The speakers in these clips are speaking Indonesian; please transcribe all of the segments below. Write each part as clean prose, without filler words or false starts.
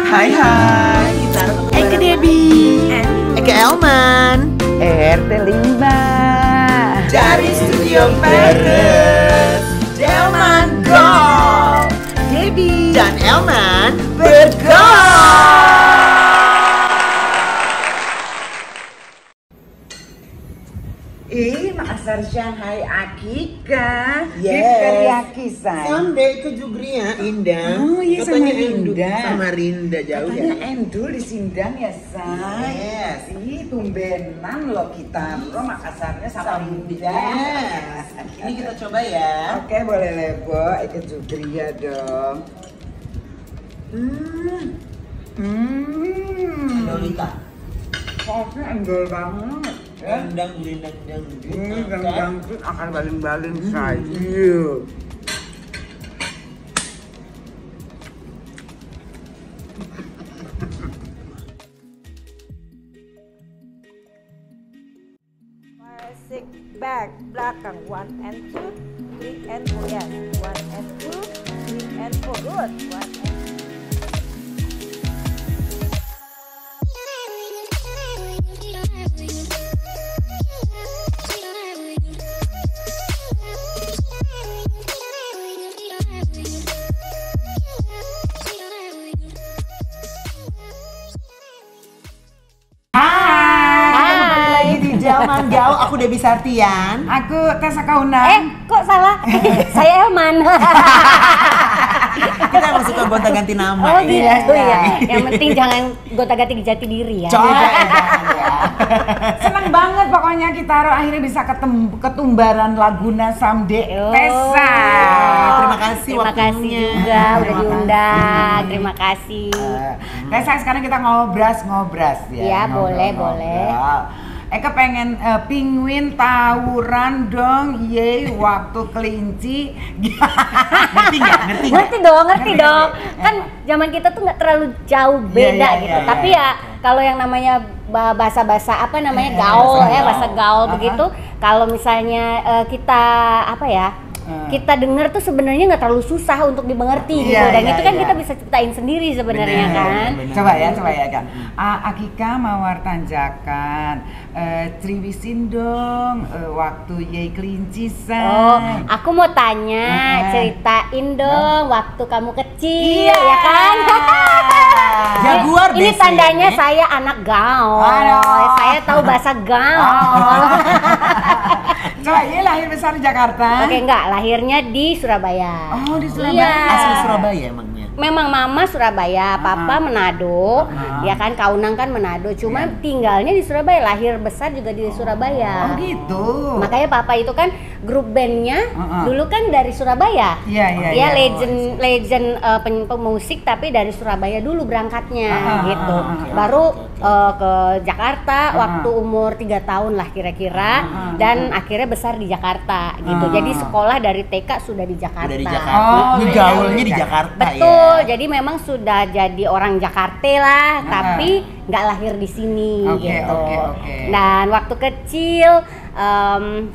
Hai hai, kita Eke Debbie, Eke Elman, RT 5 dari Studio Paris. Elman Go, Debbie dan Elman bergol. Makassar Shanghai Akika. Yes. Teriyaki say. Sampai ke Jugria, Indah. Oh iya, Katanya sama Endul, Rinda. sama Rinda jauh Katanya ya. Endul di Sindang ya say. Yes. Ih tumbenan loh kita. Bro Makassarnya sama Rinda. Yes. Ini kita coba ya. Oke boleh lebo. Ke Jugria dong. Lolita. Sausnya endol banget. Rendang, rendang, Rendang akan baling-baling saya. Basic back belakang 1 and 2 3 and 4 yes 1 and 2 3 and 4 good 1 and 2. Elman Gau, aku Debbie Sartian. Aku Tessa Kaunang. Kok salah? Saya Elman. Kita emang suka gonta-ganti nama. Oh gitu Iya. ya. Yang penting jangan gonta-ganti jati diri ya. Coba ya. Seneng banget pokoknya kita akhirnya bisa ketumbaran Laguna Samde Tessa. Terima kasih Terima kasih waktunya. juga udah diundang. Terima kasih. Tessa sekarang kita ngobras ya. Iya, boleh, Ngobrol-ngobrol. Eka pengen penguin tawuran dong, ye waktu kelinci. Ngerti nggak? Ngerti dong. Kan zaman kita tuh nggak terlalu jauh beda Iya, gitu. iya, Tapi iya. ya kalau yang namanya bahasa-bahasa apa namanya Iya, gaul bahasa ya, gaul. bahasa gaul Aha. begitu. Kalau misalnya kita apa ya? Kita dengar tuh sebenarnya nggak terlalu susah untuk dimengerti gitu. Iya, Dan iya, itu kan iya. kita bisa ciptain sendiri sebenarnya kan. Bener. Coba ya kan. Akika mawar tanjakan, Triwisin dong, waktu ye kelinci say. Oh, aku mau tanya, ceritain dong waktu kamu kecil, ya kan? Jaguar Ini biasanya. tandanya saya anak gaul. Aduh. Saya tahu bahasa gaul. Coba ye lahir besar di Jakarta. Oke, enggak, lahirnya di Surabaya. Oh, di Surabaya. Iya. Asli Surabaya emangnya. Memang mama Surabaya, papa Manado, Aha. ya kan Kaunang kan Manado. Cuma tinggalnya di Surabaya, lahir besar juga di Surabaya. Oh gitu. Makanya papa itu kan grup bandnya dulu kan dari Surabaya. Iya. Ya legend pemusik tapi dari Surabaya dulu berangkatnya gitu. Baru ke Jakarta waktu umur 3 tahun lah kira-kira dan akhirnya besar di Jakarta gitu. Jadi sekolah dari TK sudah di Jakarta. Udah di Jakarta. Oh, Ini iya, gaulnya di iya. Jakarta Betul. ya. Jadi memang sudah jadi orang Jakarta lah, tapi nggak lahir di sini Oke, gitu. oke. Dan waktu kecil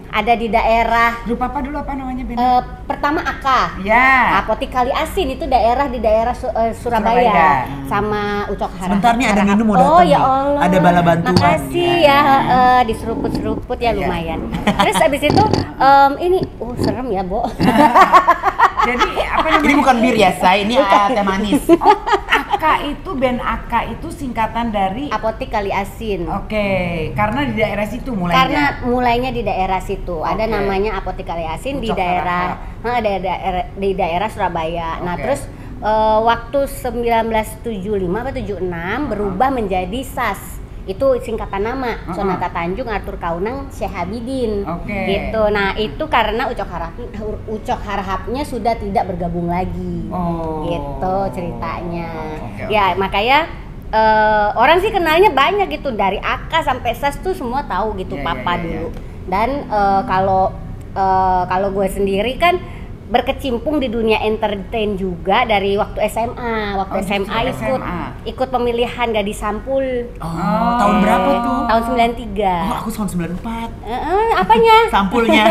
ada di daerah Grup apa dulu apa namanya Ben? pertama Aka. Ya. Apotik Kali Asin itu daerah di daerah Surabaya. Surabaya. Sama Ucok Harahap. Sebentar nih ada minum mau datang Oh ya nih. Allah. Ada bala bantuan. Makasih ya, diseruput-seruput ya Iya. lumayan. Terus abis itu ini serem ya, Bo. Jadi apa namanya? Ini bukan bir ya, say. Ini teh manis. Aka itu band Aka itu singkatan dari Apotik Kali Asin. Oke, karena di daerah situ mulainya. Karena mulainya di daerah situ. Ada Oke. namanya Apotik Kali Asin di Ucok daerah di daerah Surabaya. Nah, Oke. terus waktu 1975 atau 76 berubah menjadi SAS. Itu singkatan nama, Sonata Tanjung Arthur Kaunang Syekh Habibin. Oke. Gitu. Nah, itu karena Ucok Harahapnya sudah tidak bergabung lagi. Oh. Gitu ceritanya. Oke, Ya, makanya orang sih kenalnya banyak gitu dari AK sampai SAS tuh semua tahu gitu Iya, papa iya, iya. dulu. Dan kalau gue sendiri kan berkecimpung di dunia entertain juga dari waktu SMA. Waktu SMA ikut pemilihan Gadis Sampul. Tahun berapa tuh? Tahun 93. Aku tahun 94. Apanya? Sampulnya.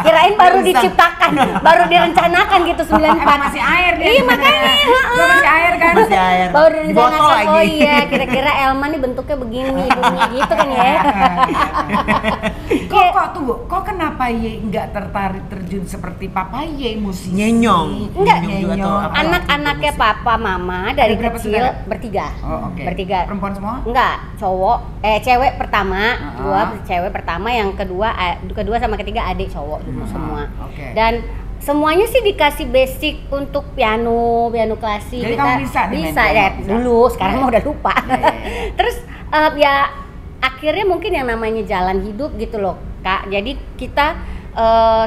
Kirain baru diciptakan, baru direncanakan gitu 94. Masih air dia. Iya makanya. Masih air kan? Masih air. Baru Di botol direncanakan. lagi. Oh iya, kira-kira Elma nih bentuknya begini, gitu kan ya. Kok kenapa Ye nggak tertarik terjun seperti Papa Ye musisi? Nyenyong. Enggak, Nyenyong juga atau apa? anak-anaknya papa mama dari Ada berapa kecil saudara? bertiga. Oh, oke. Bertiga. Perempuan semua? Enggak, cewek pertama, gua cewek pertama, yang kedua sama ketiga adik cowok dulu semua. Oke. Dan semuanya sih dikasih basic untuk piano klasik. Jadi kamu bisa nih main bisa piano? ya Bisa. dulu, sekarang mah udah lupa. Iya. Terus ya akhirnya mungkin yang namanya jalan hidup gitu loh Kak. Jadi kita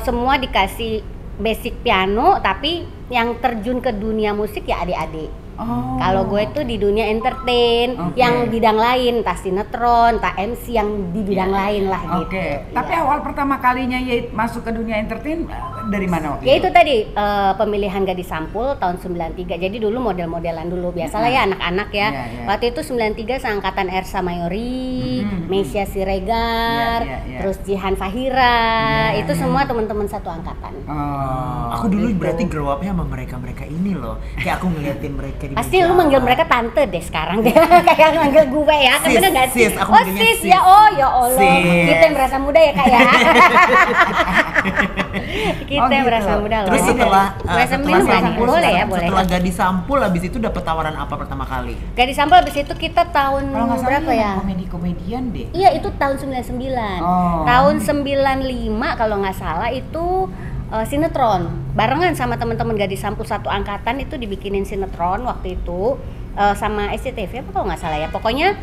semua dikasih basic piano, tapi yang terjun ke dunia musik ya adik-adik. Kalau gue tuh di dunia entertain, yang bidang lain, entah sinetron, entah MC yang di bidang lain lah gitu. Tapi awal pertama kalinya Ye masuk ke dunia entertain dari mana waktu Ya itu tadi pemilihan Gadis Sampul tahun 93. Jadi dulu model-modelan dulu, biasalah ya anak-anak ya. Waktu itu 93 seangkatan Ersa Mayori, Meisya Siregar, terus Jihan Fahira, itu semua teman-teman satu angkatan. Aku dulu berarti grow up-nya sama mereka ini loh. Kayak aku ngeliatin mereka di Pasti lu manggil mereka tante deh sekarang deh. Kayak manggil gue ya, kan bener gak sih? Aku Oh manggilnya sis ya, oh ya Allah. Sis. Kita yang merasa muda ya Kak ya. Kita yang merasa muda loh. Terus setelah boleh ya, boleh. Setelah Gadis Sampul habis itu dapat tawaran apa pertama kali? Gadis Sampul habis itu kita tahun Kalau nggak salah berapa ya? Komedi-komedian deh. Iya itu tahun 99. Tahun 95 kalau nggak salah itu sinetron. Barengan sama teman-teman Gadis Sampul satu angkatan itu dibikinin sinetron waktu itu sama SCTV apa kalau nggak salah ya. Pokoknya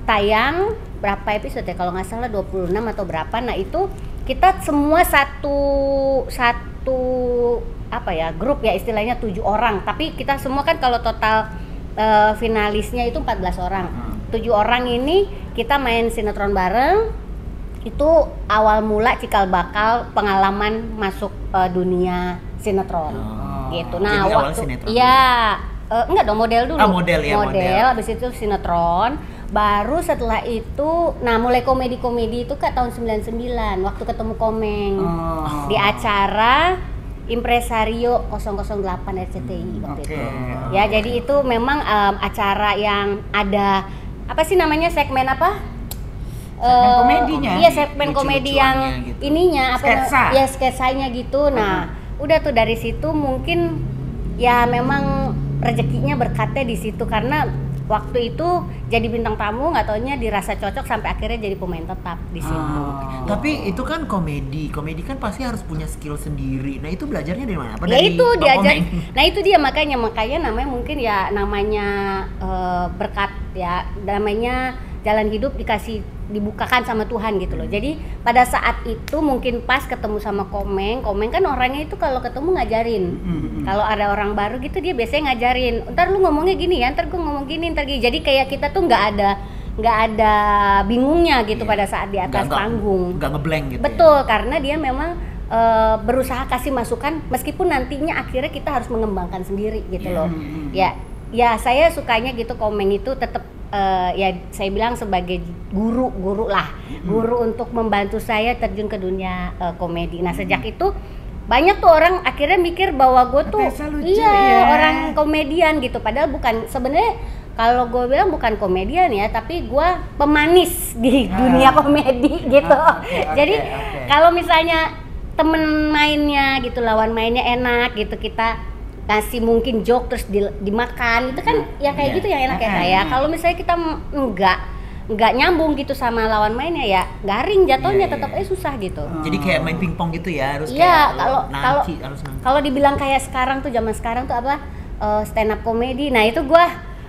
tayang berapa episode ya, kalau nggak salah 26 atau berapa. Nah itu kita semua satu apa ya, grup ya istilahnya 7 orang. Tapi kita semua kan kalau total finalisnya itu 14 orang. 7 orang ini kita main sinetron bareng. Itu awal mula cikal bakal pengalaman masuk dunia sinetron gitu. Nah, jadi waktu sinetron enggak dong, model dulu. Model ya, model. Habis itu sinetron. Baru setelah itu mulai komedi-komedi itu ke tahun 99 waktu ketemu Komeng di acara Impresario 008 RCTI waktu itu. Ya, jadi itu memang acara yang ada apa sih namanya, segmen apa? Segmen komedinya. Iya, segmen komedi yang gitu. ininya apa? Sketsa. Ya sketsanya gitu. Nah, udah tuh dari situ mungkin ya memang rezekinya berkatnya di situ, karena waktu itu jadi bintang tamu, nggak taunya dirasa cocok sampai akhirnya jadi pemain tetap di situ. Tapi itu kan komedi kan pasti harus punya skill sendiri. Nah itu belajarnya dari mana? Apa Ya dari itu Bang diajar. Komeng? Nah itu dia makanya namanya mungkin ya namanya berkat ya, namanya jalan hidup dibukakan sama Tuhan gitu loh. Jadi pada saat itu mungkin pas ketemu sama Komeng kan orangnya itu kalau ketemu ngajarin. Kalau ada orang baru gitu dia biasanya ngajarin. Ntar lu ngomongnya gini ya, ntar gue ngomong gini, ntar gini. Jadi kayak kita tuh nggak ada bingungnya gitu pada saat di atas panggung. Nggak ngeblank gitu. Betul, karena dia memang berusaha kasih masukan meskipun nantinya akhirnya kita harus mengembangkan sendiri gitu loh. Ya saya sukanya gitu, Komeng itu tetap ya saya bilang sebagai guru lah, guru untuk membantu saya terjun ke dunia komedi. Nah sejak itu banyak tuh orang akhirnya mikir bahwa gue tuh orang komedian gitu, padahal bukan. Sebenarnya kalau gue bilang bukan komedian ya, tapi gue pemanis di dunia komedi gitu. Jadi kalau misalnya temen mainnya gitu, lawan mainnya enak gitu, kita kasih mungkin joke terus dimakan itu kan ya kayak gitu yang enak ya kayak. Kalau misalnya kita nggak nyambung gitu sama lawan mainnya ya garing jatuhnya, tetap susah gitu. Jadi kayak main pingpong gitu ya, harus kalau dibilang kayak sekarang tuh, zaman sekarang tuh apa, stand up comedy. Nah itu gua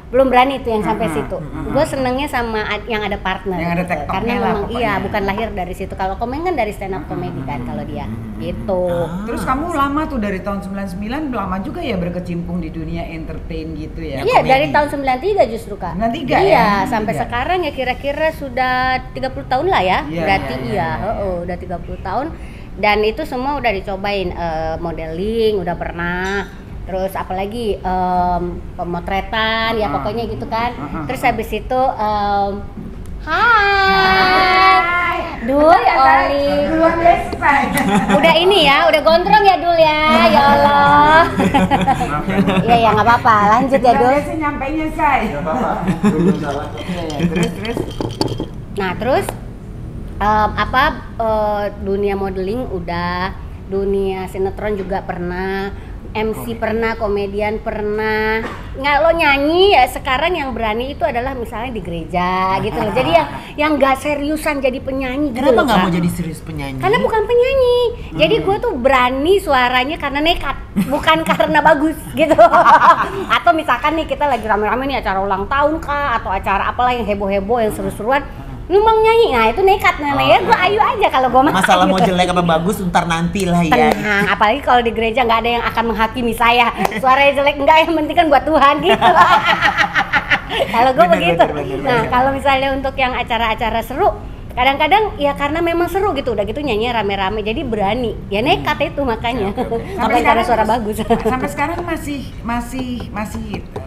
belum berani tuh yang sampai situ. Gue senengnya sama yang ada partner. Yang ada gitu. tektoknya Karena lah memang pokoknya. bukan lahir dari situ. Kalau Komeng kan dari stand up comedy kan kalau dia. Gitu. Terus kamu lama tuh dari tahun 99, lama juga ya berkecimpung di dunia entertain gitu ya? Iya, komedi. dari tahun 93 justru Kak. 93 iya, ya? sampai 93. sekarang ya kira-kira sudah 30 tahun lah ya. Iya, Berarti iya. udah 30 tahun. Dan itu semua udah dicobain, modeling udah pernah, terus apalagi pemotretan ya pokoknya gitu kan. Terus habis itu hai Dul, Oli udah ini ya, udah gondrong ya Dul ya, ya Allah. Iya ya nggak apa-apa, lanjut ya Dul. Nyampainya say. Nggak apa-apa, belum salah. Terus. Nah terus dunia modeling udah, dunia sinetron juga pernah, MC pernah, komedian pernah. Nggak, lo nyanyi ya sekarang yang berani itu adalah misalnya di gereja gitu loh. Jadi yang nggak seriusan jadi penyanyi gitu. Kenapa loh, nggak Kak. mau jadi serius penyanyi? Karena bukan penyanyi. Jadi gue tuh berani suaranya karena nekat, bukan karena bagus gitu. Atau misalkan nih kita lagi rame-rame nih acara ulang tahun kah, atau acara apalah yang heboh-heboh yang seru-seruan. Lu mau nyanyi, nah itu nekat ya gue ayu aja kalau gue Masalah gitu. mau jelek apa bagus ntar nanti lah ya. Tenang, apalagi kalau di gereja nggak ada yang akan menghakimi saya. Suaranya jelek enggak, yang penting kan buat Tuhan gitu. Kalau gue begitu. Nah kalau misalnya untuk yang acara-acara seru, kadang-kadang ya karena memang seru gitu, udah gitu nyanyi rame-rame jadi berani. Ya nekat itu makanya. Bukan karena suara bagus. Sampai sekarang masih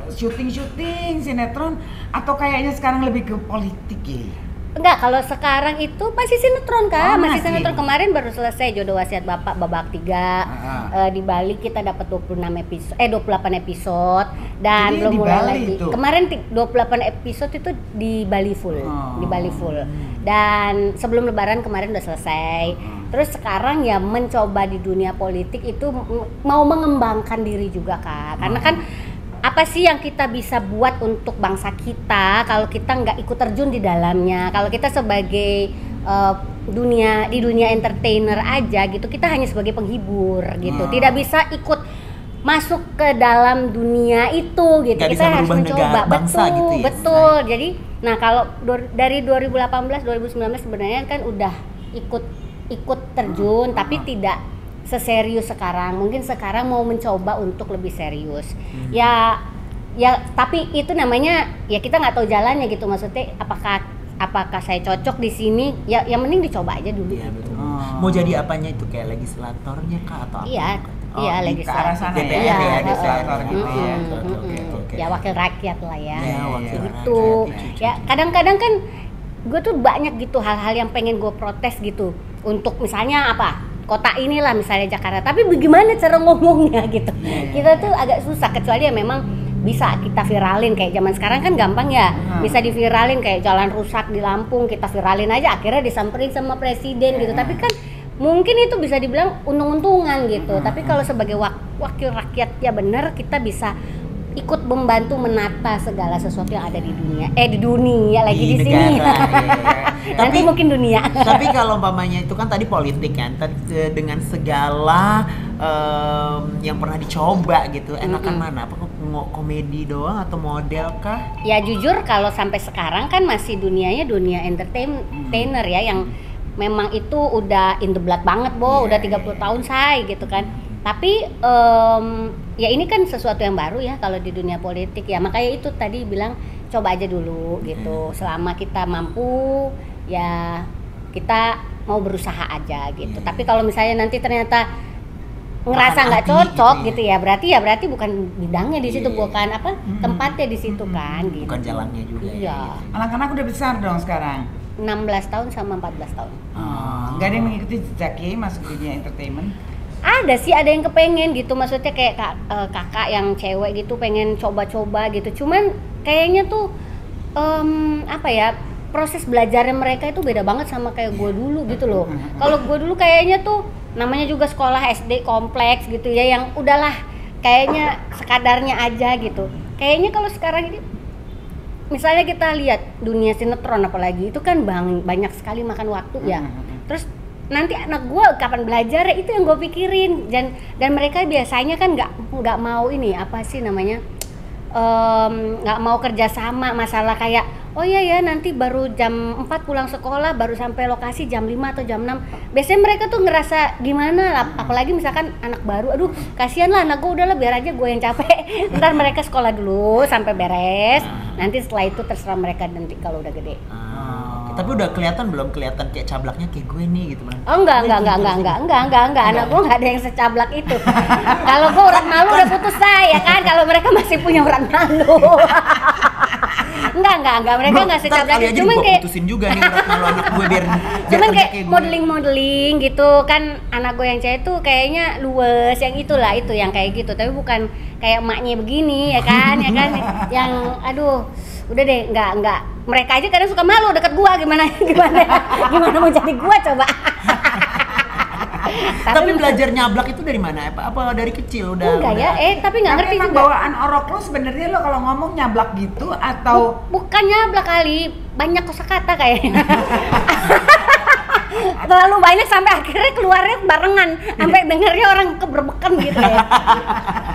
syuting sinetron atau kayaknya sekarang lebih ke politik ya? Enggak, kalau sekarang itu masih sinetron Kak, masih masih. sinetron. Kemarin baru selesai Jodoh Wasiat Bapak babak 3. Di Bali kita dapat 28 episode dan Jadi belum di mulai Bali lagi. itu? Kemarin 28 episode itu di Bali full. Di Bali full. Dan sebelum lebaran kemarin udah selesai. Terus sekarang ya mencoba di dunia politik itu mau mengembangkan diri juga Kak. Karena kan apa sih yang kita bisa buat untuk bangsa kita kalau kita nggak ikut terjun di dalamnya? Kalau kita sebagai di dunia entertainer aja gitu, kita hanya sebagai penghibur gitu, tidak bisa ikut masuk ke dalam dunia itu gitu. Nggak Kita bisa harus merubah mencoba, negara, bangsa betul, gitu ya. betul. Jadi, nah kalau dari 2018 2019 sebenarnya kan udah ikut terjun, tapi tidak seserius sekarang. Mungkin sekarang mau mencoba untuk lebih serius. Ya tapi itu namanya ya kita nggak tahu jalannya gitu. Maksudnya apakah saya cocok di sini? Ya yang mending dicoba aja dulu. Iya betul. Mau jadi apanya itu, kayak legislatornya kah atau apa? Iya, Oh, di ke arah sana DPR Iya, ya, legislator gitu ya. Oke. Ya wakil rakyat lah ya. Ya, wakil Gitu. rakyat. Ya kadang-kadang kan gue tuh banyak gitu hal-hal yang pengen gue protes gitu. Untuk misalnya apa? Kota inilah misalnya Jakarta, tapi bagaimana cara ngomongnya gitu. Kita tuh agak susah, kecuali ya memang bisa kita viralin kayak zaman sekarang kan gampang ya. Bisa diviralin kayak jalan rusak di Lampung, kita viralin aja akhirnya disamperin sama presiden gitu. Tapi kan mungkin itu bisa dibilang untung-untungan gitu. Tapi kalau sebagai wakil rakyat ya benar kita bisa ikut membantu menata segala sesuatu yang ada di dunia lagi di sini. Nanti mungkin dunia. Tapi kalau umpamanya itu kan tadi politik kan, dengan segala yang pernah dicoba gitu, enakan mana? Apa komedi doang atau model kah? Ya jujur kalau sampai sekarang kan masih dunianya dunia entertainer ya, yang memang itu udah in the blood banget udah 30 tahun say gitu kan. Tapi ya ini kan sesuatu yang baru ya kalau di dunia politik ya, makanya itu tadi bilang coba aja dulu gitu. Selama kita mampu ya kita mau berusaha aja gitu. Tapi kalau misalnya nanti ternyata ngerasa nggak cocok gitu ya, berarti bukan bidangnya di situ, bukan tempatnya di situ kan gitu. Bukan jalannya juga. Iya. Anak-anak udah besar dong sekarang. 16 tahun sama 14 tahun. Nggak ada yang mengikuti jejaknya masuk dunia entertainment? Ada sih, ada yang kepengen gitu, maksudnya kayak kakak yang cewek gitu pengen coba-coba gitu. Cuman kayaknya tuh proses belajarnya mereka itu beda banget sama kayak gue dulu gitu loh. Kalau gue dulu kayaknya tuh namanya juga sekolah SD kompleks gitu ya, yang udahlah kayaknya sekadarnya aja gitu. Kayaknya kalau sekarang ini misalnya kita lihat dunia sinetron apalagi, itu kan banyak sekali makan waktu ya. Terus nanti anak gue kapan belajar, itu yang gue pikirin. Dan mereka biasanya kan nggak mau ini apa sih namanya, nggak mau kerjasama, masalah kayak oh iya ya nanti baru jam 4 pulang sekolah, baru sampai lokasi jam 5 atau jam 6. Biasanya mereka tuh ngerasa gimana lah, apalagi misalkan anak baru, aduh kasihan lah anak gue, udahlah biar aja gue yang capek. Ntar mereka sekolah dulu sampai beres, nanti setelah itu terserah mereka nanti kalau udah gede. Tapi udah kelihatan kayak cablaknya kayak gue nih gitu man. Oh enggak. Anak gue nggak ada yang secablak itu. Kalau gue urat malu udah putus saya kan. Kalau mereka masih punya urat malu. Enggak, mereka nggak secablak itu. Cuman kayak putusin juga nih urat malu anak gue biar cuman kayak modeling gitu kan. Anak gue yang cewek tuh kayaknya luwes yang itulah itu yang kayak gitu. Tapi bukan kayak emaknya begini ya kan yang aduh udah deh nggak mereka aja kadang suka malu deket gua gimana mau jadi gua coba. Tapi belajar nyablak itu dari mana? Apa dari kecil udah? Enggak ya, tapi nggak ngerti juga. Bawaan orok lo sebenarnya lo kalau ngomong nyablak gitu atau bukan nyablak kali, banyak kosakata kayaknya. Terlalu banyak sampai akhirnya keluarnya barengan, sampai dengarnya orang keberbekan gitu ya.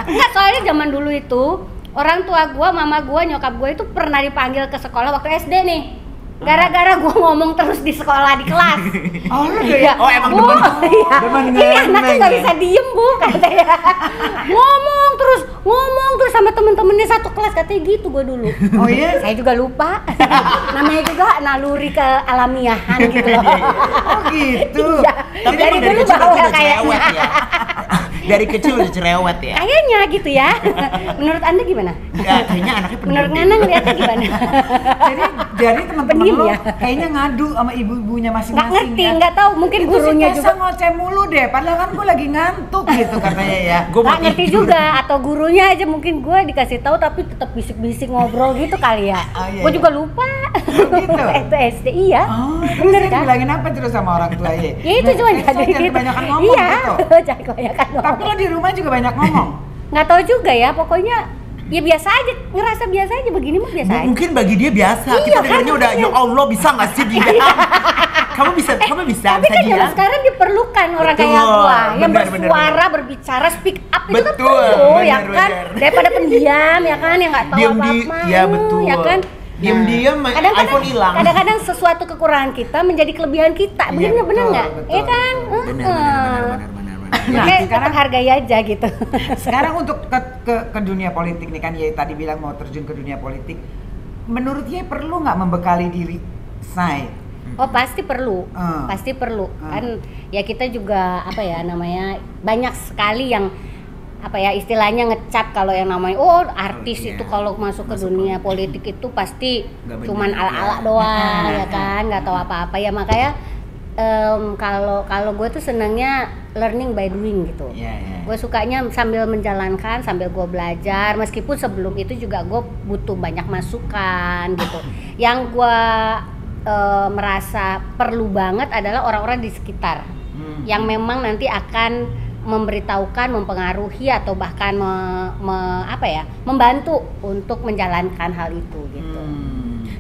Enggak, soalnya zaman dulu itu orang tua gua, mama gua, nyokap gua itu pernah dipanggil ke sekolah waktu SD nih. Gara-gara gua ngomong terus di sekolah, di kelas. Oh lu ya? Oh emang demen ini anaknya nggak bisa diem bu katanya. ngomong terus sama temen-temennya satu kelas katanya gitu gua dulu. Oh iya? Saya juga lupa. Namanya juga naluri kealamiahan gitu loh. Oh gitu. Iya. Tapi dari dari dulu kecil bawel udah kayaknya. cerewet ya. Dari kecil udah cerewet ya. Kayaknya gitu ya. Menurut Anda gimana? Ya, kayaknya anaknya pendiam. Menurut Nana ngeliatnya gimana? Jadi teman-teman Pendiam lo ya? kayaknya ngadu sama ibu-ibunya Nggak masing-masing. ngerti, ya. nggak tahu. Mungkin Itu gurunya si juga Tessa ngoceh mulu deh, padahal kan gue lagi ngantuk gitu katanya ya. Gue nggak ngerti juga, atau gurunya aja mungkin gue dikasih tahu tapi tetap bisik-bisik ngobrol gitu kali ya. Oh, iya, Gue iya. juga lupa. Gitu? Itu SD iya. Oh, Bener terus kan? bilangin apa terus sama orang tua ya? Ya itu cuma jangan gitu. kebanyakan ngomong Iya, gitu. jangan kebanyakan ngomong. Tapi lo di rumah juga banyak ngomong. Nggak tahu juga ya, pokoknya ya biasa aja, ngerasa biasa aja begini mah biasa aja. Mungkin bagi dia biasa. Iya, Kita dengarnya kan, udah iya. ya Allah bisa nggak sih dia? Kamu bisa Tapi kan dia. zaman sekarang diperlukan orang Betul, kayak gua yang benar, bersuara, berbicara, speak up itu kan Betul, perlu ya benar, kan, benar. daripada pendiam ya kan yang nggak tahu apa-apa. Ya betul. Ya kan. Diam-diam Kadang-kadang iPhone hilang. kadang-kadang sesuatu kekurangan kita menjadi kelebihan kita. Iya, Bener betul, nggak? betul. Iya kan? Benar. Nah, Oke, sekarang tetap hargai aja gitu. sekarang untuk ke dunia politik nih kan Ye tadi bilang mau terjun ke dunia politik. Menurut Ye perlu nggak membekali diri saya? Oh pasti perlu, Ah. pasti perlu. Ah. Kan ya kita juga apa ya namanya banyak sekali yang apa ya istilahnya ngecap kalau yang namanya artis iya. itu kalau masuk ke dunia politik itu pasti Nggak bener. cuman ala-ala doang ya kan, nggak tahu apa-apa ya makanya kalau gue tuh senangnya learning by doing gitu. Iya. Gue sukanya sambil menjalankan, sambil gue belajar. Meskipun sebelum itu juga gue butuh banyak masukan gitu. Yang gue merasa perlu banget adalah orang-orang di sekitar yang memang nanti akan memberitahukan, mempengaruhi atau bahkan membantu untuk menjalankan hal itu gitu.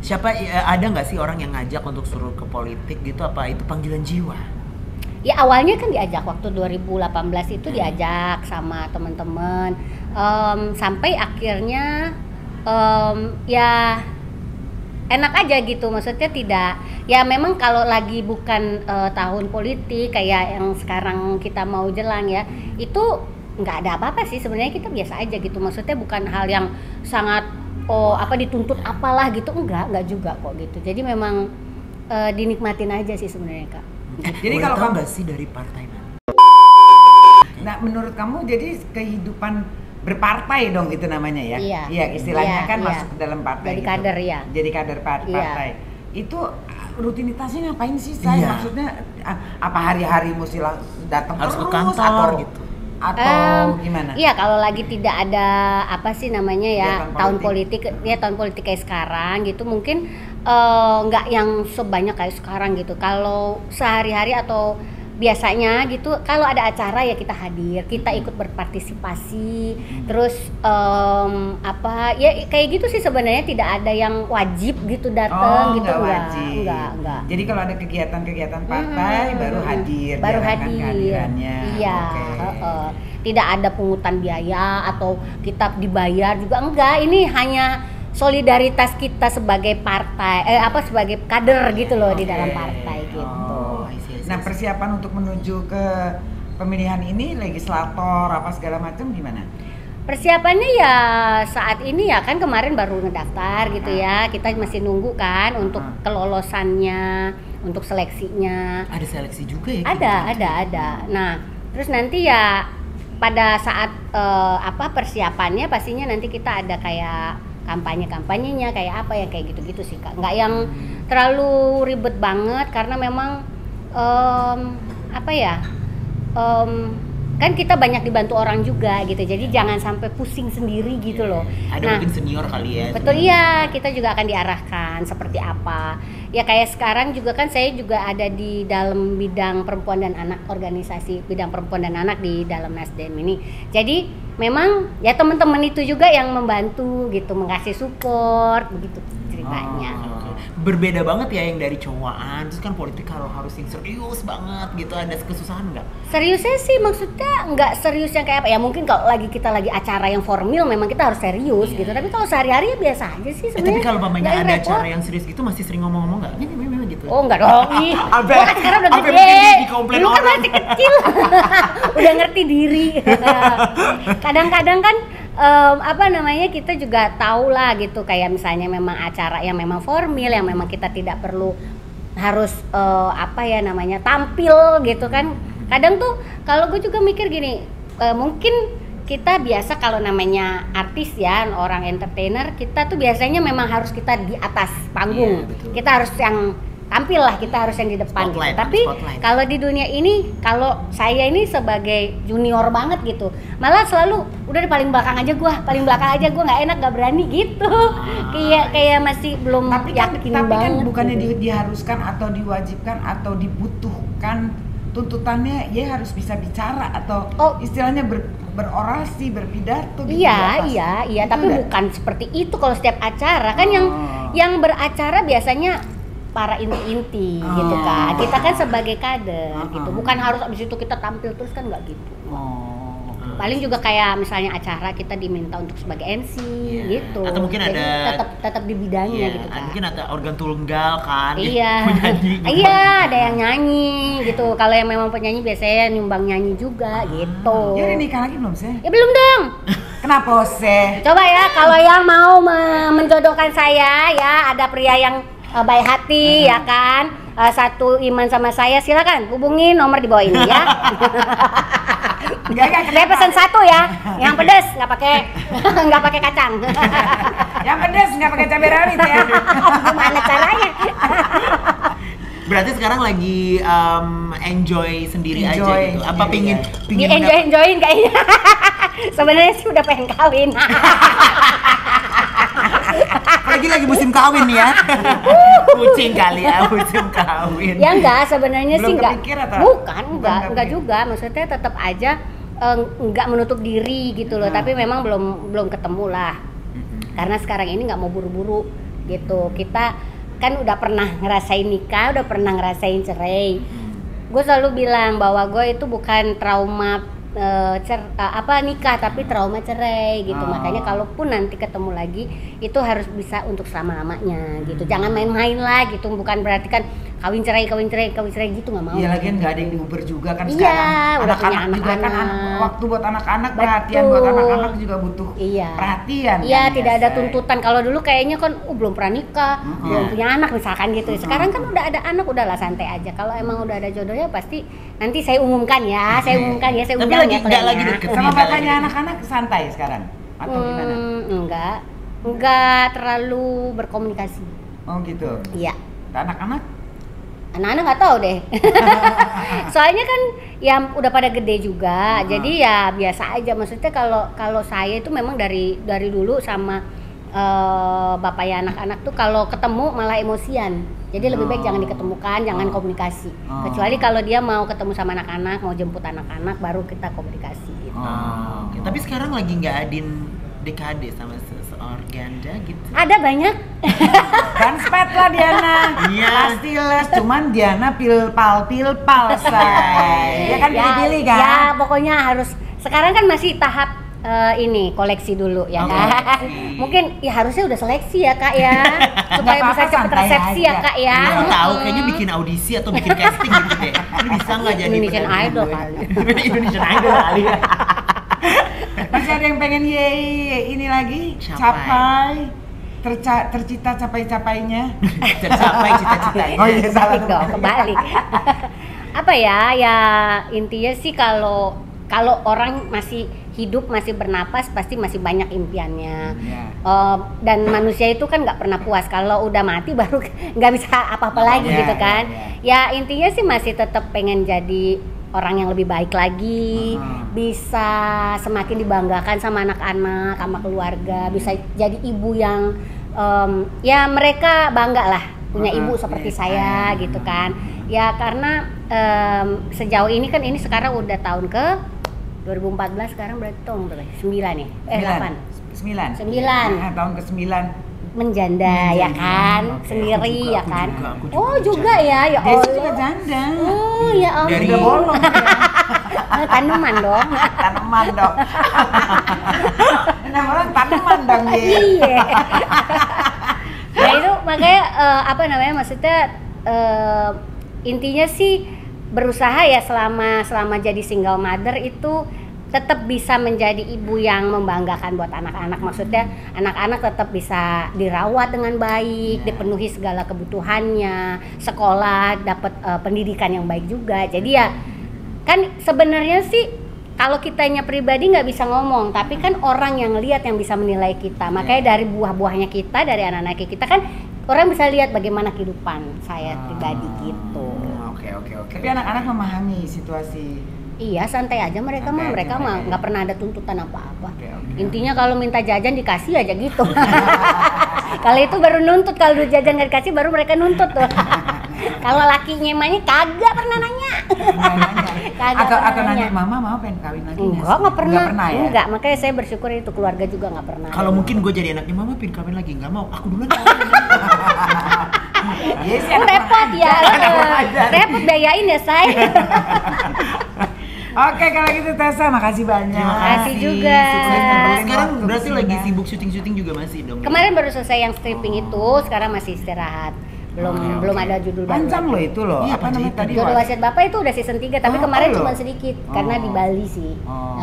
Siapa ada nggak sih orang yang ngajak untuk suruh ke politik gitu? Apa itu panggilan jiwa? Ya awalnya kan diajak waktu 2018 itu diajak sama teman-teman sampai akhirnya ya enak aja gitu, maksudnya tidak ya memang kalau lagi bukan tahun politik kayak yang sekarang kita mau jelang ya itu nggak ada apa-apa sih sebenarnya, kita biasa aja gitu, maksudnya bukan hal yang sangat dituntut apalah gitu, enggak juga kok gitu, jadi memang dinikmatin aja sih sebenarnya Kak. Jadi kalau kamu nggak sih dari partai mana? Nah, menurut kamu jadi kehidupan berpartai dong itu namanya ya? Iya. Istilahnya Iya, kan iya. masuk ke dalam partai. Jadi gitu. kader ya. Jadi kader partai. Itu rutinitasnya ngapain sih saya? Iya. Maksudnya apa hari-hari mesti datang Harus ke terus kantor atau gitu. Atau gimana? Iya kalau lagi tidak ada apa sih namanya ya Kegiatan tahun politik ya tahun politik kayak sekarang gitu mungkin nggak yang sebanyak kayak sekarang gitu. Kalau sehari-hari atau biasanya gitu kalau ada acara ya kita hadir, kita ikut berpartisipasi, terus ya kayak gitu sih sebenarnya, tidak ada yang wajib gitu datang gitu, nggak wajib. enggak. Jadi kalau ada kegiatan-kegiatan partai baru hadir, baru diarahkan hadir. kehadirannya. Iya, Oke. tidak ada pungutan biaya atau kita dibayar juga enggak. Ini hanya solidaritas kita sebagai partai, sebagai kader gitu loh di dalam partai gitu. Nah, persiapan untuk menuju ke pemilihan ini legislator apa segala macam gimana? Persiapannya ya saat ini ya kan kemarin baru ngedaftar gitu ya. Kita masih nunggu kan untuk kelolosannya, untuk seleksinya. Ada seleksi juga ya? Ada. Nah, terus nanti ya pada saat persiapannya pastinya nanti kita ada kayak kampanyenya kayak apa yang kayak gitu-gitu sih Kak. Nggak yang terlalu ribet banget karena memang kan kita banyak dibantu orang juga gitu, jadi jangan sampai pusing sendiri gitu loh. Ada mungkin senior kali ya. Betul, iya, kita juga akan diarahkan seperti apa. Ya kayak sekarang juga kan saya juga ada di dalam bidang perempuan dan anak, organisasi bidang perempuan dan anak di dalam Nasdem ini. Jadi memang ya teman-teman itu juga yang membantu gitu, mengasih support begitu ceritanya. Berbeda banget ya yang dari cowokan, terus kan politik kalau harus yang serius banget gitu, ada kesusahan nggak? Seriusnya sih maksudnya nggak serius yang kayak apa ya, mungkin kalau kita lagi acara yang formal memang kita harus serius gitu, tapi kalau sehari-hari ya biasa aja sih sebenarnya. Tapi kalau mamanya ada acara yang serius gitu masih sering ngomong-ngomong nggak? Ini gitu. Oh enggak dong, gua kan sekarang udah gede, dulu kan masih kecil, udah ngerti diri. Kadang-kadang kan kita juga tahu lah gitu, kayak misalnya memang acara yang memang formal, yang memang kita tidak perlu harus tampil gitu kan. Kadang tuh kalau gue juga mikir gini, mungkin kita biasa kalau namanya artis ya, orang entertainer, kita tuh biasanya memang harus kita di atas panggung, kita harus yang tampil lah, kita harus yang di depan gitu. Tapi kalau di dunia ini, kalau saya ini sebagai junior banget gitu, malah selalu udah di paling belakang aja gue nggak enak, nggak berani gitu. Kayak masih belum yakin banget. Tapi kan bukannya gitu. diharuskan atau diwajibkan atau dibutuhkan tuntutannya ya harus bisa bicara atau istilahnya berorasi, berpidato gitu. Iya, tapi bukan seperti itu kalau setiap acara kan yang beracara biasanya para inti-inti gitu kan. Kita kan sebagai kader gitu. Bukan harus abis itu kita tampil terus kan, nggak gitu. Paling juga kayak misalnya acara kita diminta untuk sebagai MC gitu. Atau mungkin jadi ada tetap di bidangnya gitu kan. Mungkin ada organ tunggal kan. Iya. Ada yang nyanyi gitu. Kalau yang memang penyanyi biasanya nyumbang nyanyi juga gitu. Ya udah nikah lagi belum sih? Ya belum dong. Kenapa sih? Coba ya kalau yang mau menjodohkan saya ya, ada pria yang baik hati ya kan, satu iman sama saya, silakan hubungi nomor di bawah ini ya. Saya pesan satu ya, yang pedas nggak pakai kacang. Yang pedas nggak pakai cabai rawit ya. Gimana caranya? Berarti sekarang lagi enjoy sendiri aja gitu. Apa pingin enjoyin kayaknya. Sebenarnya sih udah pengen kawin. Lagi musim kawin ya. Kucing kali ya, musim kawin. Ya enggak, sebenarnya sih enggak. Enggak juga. Maksudnya tetap aja enggak menutup diri gitu loh. Tapi memang belum ketemu lah. Karena sekarang ini enggak mau buru-buru gitu. Kita kan udah pernah ngerasain nikah, udah pernah ngerasain cerai. Gue selalu bilang bahwa gue itu bukan trauma nikah, tapi trauma cerai gitu. Makanya kalaupun nanti ketemu lagi itu harus bisa untuk selama-lamanya gitu. Jangan main-main lah gitu. Bukan berarti kan kawin cerai gitu, nggak mau. Iya, lagian nggak ada yang diuber juga kan sekarang. Anak-anak juga kan waktu buat anak-anak, perhatian buat anak-anak juga butuh perhatian. Iya, kan, tidak ada tuntutan. Kalau dulu kayaknya kan belum pernah nikah, belum punya anak misalkan gitu. Sekarang kan udah ada anak, udahlah santai aja. Kalau emang udah ada jodohnya pasti nanti saya umumkan ya. Saya undang ya. Enggak lagi deket sama bapaknya anak-anak santai sekarang atau gimana? Enggak terlalu berkomunikasi. Oh gitu. Iya. Anak-anak nggak tahu deh. Soalnya kan ya udah pada gede juga, jadi ya biasa aja. Maksudnya kalau saya itu memang dari dulu sama bapaknya anak-anak tuh kalau ketemu malah emosian. Jadi lebih baik jangan diketemukan, jangan komunikasi. Kecuali kalau dia mau ketemu sama anak-anak, mau jemput anak-anak, baru kita komunikasi gitu. Okay. Tapi sekarang lagi nggak adin DKD sama seorganda gitu. Ada banyak. Transpet lah Diana. Iya. Pasti les, cuman Diana pilpal say. Ya kan pilih-pilih kan? Ya pokoknya harus. Sekarang kan masih tahap ini koleksi dulu ya kan. Mungkin ya harusnya udah seleksi ya Kak ya. Supaya bisa cepet resepsi ya Kak ya. Nggak tahu, kayaknya bikin audisi atau bikin casting gitu deh. Ini bisa nggak jadi Indonesian Idol kali. Indonesian Idol kali ya. Masih ada yang pengen ini lagi capai tercita capai-capainya. Tercapai cita-citanya. Oh iya salah dong, kebalik. Apa ya intinya sih kalau orang masih hidup, masih bernapas, pasti masih banyak impiannya. Dan manusia itu kan nggak pernah puas. Kalau udah mati baru nggak bisa apa-apa lagi gitu kan. Ya intinya sih masih tetap pengen jadi orang yang lebih baik lagi, bisa semakin dibanggakan sama anak-anak, sama keluarga, bisa jadi ibu yang ya mereka bangga lah punya ibu seperti saya gitu kan. Ya karena sejauh ini kan ini sekarang udah tahun ke 2014, sekarang berarti tahun berapa? 9 ya? 8. 9. Tahun ke-9 menjanda ya kan, sendiri ya kan. Juga ya Allah. Desi juga janda. Oh ya Allah. Dari bolong. Tanaman dong. Nah, orang tanaman dong ya. Iya. Nah itu makanya maksudnya intinya sih berusaha ya selama jadi single mother itu tetap bisa menjadi ibu yang membanggakan buat anak-anak. Maksudnya anak-anak tetap bisa dirawat dengan baik, dipenuhi segala kebutuhannya, sekolah dapat pendidikan yang baik juga. Jadi ya kan sebenarnya sih kalau kitanya pribadi nggak bisa ngomong, tapi kan orang yang lihat yang bisa menilai kita. Makanya dari buah-buahnya kita, dari anak-anak kita kan orang bisa lihat bagaimana kehidupan saya pribadi gitu. Oke. Tapi anak-anak memahami situasi. Iya, santai aja mereka mah nggak pernah ada tuntutan apa-apa. Oke. Intinya kalau minta jajan dikasih aja gitu. Kalau itu baru nuntut, kalau jajan nggak dikasih baru mereka nuntut tuh. Kalau lakinya emangnya kagak pernah nanya. Atau nanya mama pengen kawin lagi? Nggak pernah ya? Enggak, makanya saya bersyukur itu keluarga juga nggak pernah. Kalau mungkin gue jadi anaknya mama pengen kawin lagi, nggak mau, aku duluan. Repot ya, repot biayain ya saya. Oke, kalau gitu Tessa, makasih banyak. Terima kasih juga. Sekarang berarti lagi sibuk syuting juga masih dong? Kemarin baru selesai yang stripping itu, sekarang masih istirahat. Belum ada judul baru. Panjang loh itu loh. Iya, apa namanya tadi? Jodoh Wasiat Bapak itu udah season 3, tapi kemarin cuma sedikit karena di Bali sih.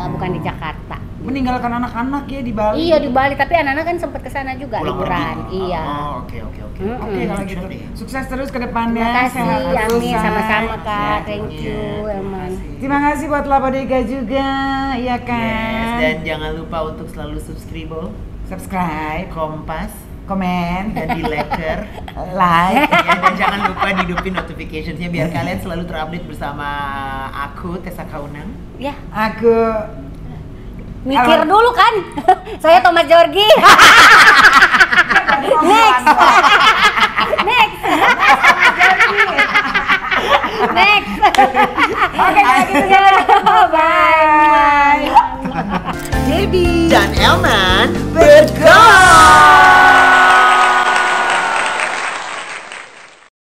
Bukan di Jakarta. Meninggalkan anak-anak ya di Bali. Iya di Bali, tapi anak-anak kan sempat kesana juga liburan. Iya. Oke. Oke, kalau gitu. Sukses terus ke depannya. Terima kasih, sehat Amin, terus, sama-sama Say. Kak. Thank you, Elman. Terima kasih buat Labodega juga, ya kan? Dan jangan lupa untuk selalu subscribe, Kompas, komen, dan di like, like. Ya, dan jangan lupa hidupin notificationsnya biar kalian selalu terupdate bersama aku Tessa Kaunang. Ya, Aku mikir dulu kan. Saya Thomas Georgi. Next. Oke, kalau gitu